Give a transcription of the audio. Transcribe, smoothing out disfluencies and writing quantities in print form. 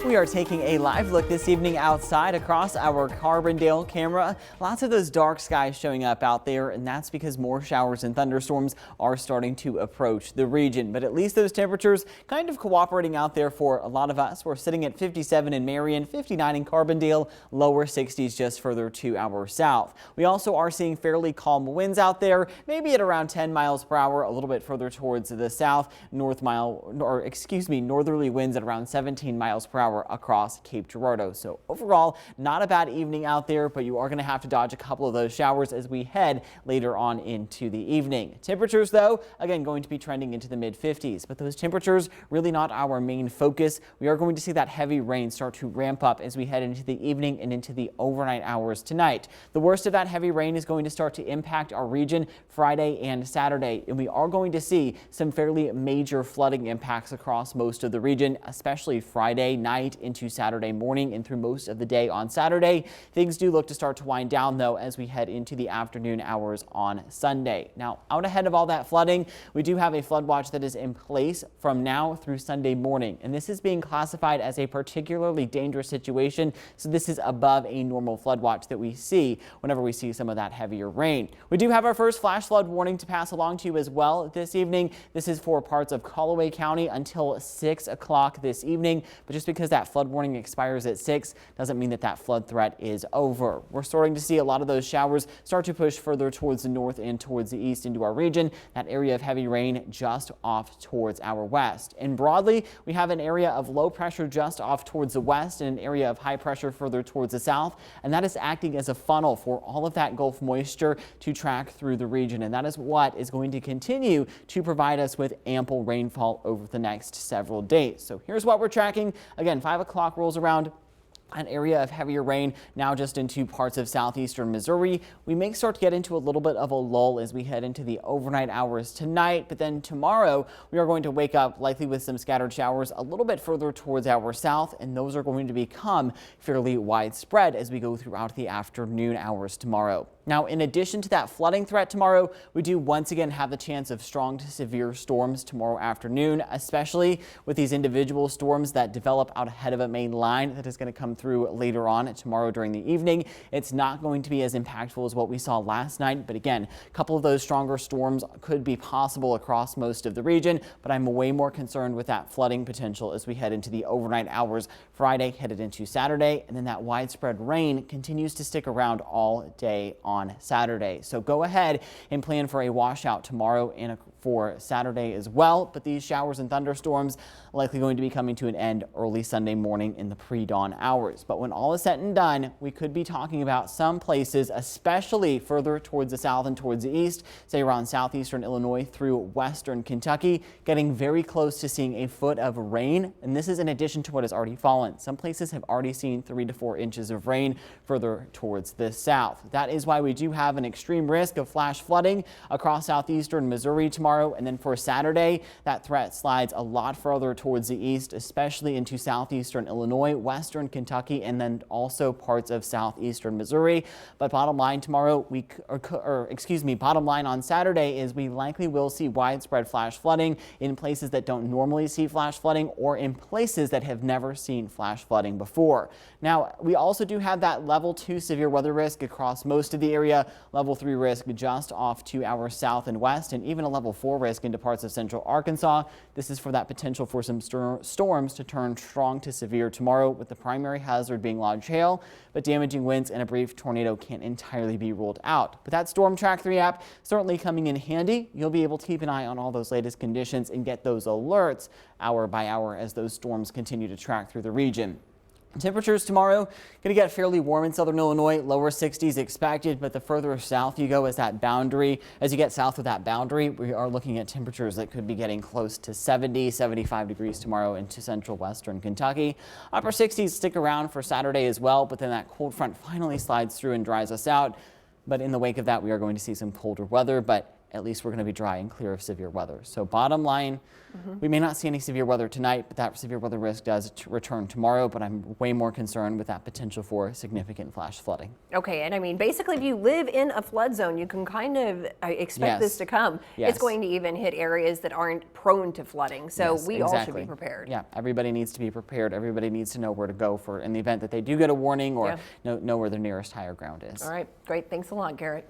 We are taking a live look this evening outside across our Carbondale camera. Lots of those dark skies showing up out there, and that's because more showers and thunderstorms are starting to approach the region. But at least those temperatures kind of cooperating out there for a lot of us. We're sitting at 57 in Marion, 59 in Carbondale, lower 60s just further to our south. We also are seeing fairly calm winds out there, maybe at around 10 miles per hour, a little bit further towards the south. Northerly winds at around 17 miles per hour across Cape Girardeau. So overall, not a bad evening out there, but you are going to have to dodge a couple of those showers as we head later on into the evening. Temperatures, though, again, going to be trending into the mid 50s, but those temperatures really not our main focus. We are going to see that heavy rain start to ramp up as we head into the evening and into the overnight hours tonight. The worst of that heavy rain is going to start to impact our region Friday and Saturday, and we are going to see some fairly major flooding impacts across most of the region, especially Friday night into Saturday morning and through most of the day on Saturday. Things do look to start to wind down, though, as we head into the afternoon hours on Sunday. Now, out ahead of all that flooding, we do have a flood watch that is in place from now through Sunday morning, and this is being classified as a particularly dangerous situation. So this is above a normal flood watch that we see whenever we see some of that heavier rain. We do have our first flash flood warning to pass along to you as well this evening. This is for parts of Callaway County until 6 o'clock this evening, but just because that flood warning expires at 6 doesn't mean that that flood threat is over. We're starting to see a lot of those showers start to push further towards the north and towards the east into our region. That area of heavy rain just off towards our west. And broadly, we have an area of low pressure just off towards the west and an area of high pressure further towards the south. And that is acting as a funnel for all of that Gulf moisture to track through the region. And that is what is going to continue to provide us with ample rainfall over the next several days. So here's what we're tracking. Again, 5 o'clock rolls around. An area of heavier rain now just into parts of southeastern Missouri. We may start to get into a little bit of a lull as we head into the overnight hours tonight, but then tomorrow we are going to wake up likely with some scattered showers a little bit further towards our south, and those are going to become fairly widespread as we go throughout the afternoon hours tomorrow. Now, in addition to that flooding threat tomorrow, we do once again have the chance of strong to severe storms tomorrow afternoon, especially with these individual storms that develop out ahead of a main line that is going to come through later on tomorrow during the evening. It's not going to be as impactful as what we saw last night, but again, a couple of those stronger storms could be possible across most of the region, but I'm way more concerned with that flooding potential as we head into the overnight hours Friday, headed into Saturday, and then that widespread rain continues to stick around all day on Saturday. So go ahead and plan for a washout tomorrow and for Saturday as well. But these showers and thunderstorms likely going to be coming to an end early Sunday morning in the pre-dawn hours. But when all is said and done, we could be talking about some places, especially further towards the south and towards the east, say around southeastern Illinois through western Kentucky, getting very close to seeing a foot of rain. And this is in addition to what has already fallen. Some places have already seen 3 to 4 inches of rain further towards the south. That is why we do have an extreme risk of flash flooding across southeastern Missouri tomorrow. And then for Saturday, that threat slides a lot further towards the east, especially into southeastern Illinois, western Kentucky, and then also parts of southeastern Missouri. But bottom line tomorrow, bottom line on Saturday is we likely will see widespread flash flooding in places that don't normally see flash flooding or in places that have never seen flash flooding before. Now, we also do have that level 2 severe weather risk across most of the area, level 3 risk just off to our south and west, and even a level 4 risk into parts of central Arkansas. This is for that potential for some storms to turn strong to severe tomorrow, with the primary hazard being large hail, but damaging winds and a brief tornado can't entirely be ruled out. But that Storm Track 3 app certainly coming in handy. You'll be able to keep an eye on all those latest conditions and get those alerts hour by hour as those storms continue to track through the region. Temperatures tomorrow going to get fairly warm in southern Illinois, lower 60s expected, but the further south you go as you get south of that boundary, we are looking at temperatures that could be getting close to 70, 75 degrees tomorrow into central western Kentucky. Upper 60s stick around for Saturday as well, but then that cold front finally slides through and dries us out. But in the wake of that, we are going to see some colder weather, but at least we're going to be dry and clear of severe weather. So bottom line, we may not see any severe weather tonight, but that severe weather risk does return tomorrow. But I'm way more concerned with that potential for significant flash flooding. Okay, and I mean, basically, if you live in a flood zone, you can kind of expect this to come. It's going to even hit areas that aren't prone to flooding. So we all should be prepared. Yeah, everybody needs to be prepared. Everybody needs to know where to go for in the event that they do get a warning or know where their nearest higher ground is. All right, great. Thanks a lot, Garrett.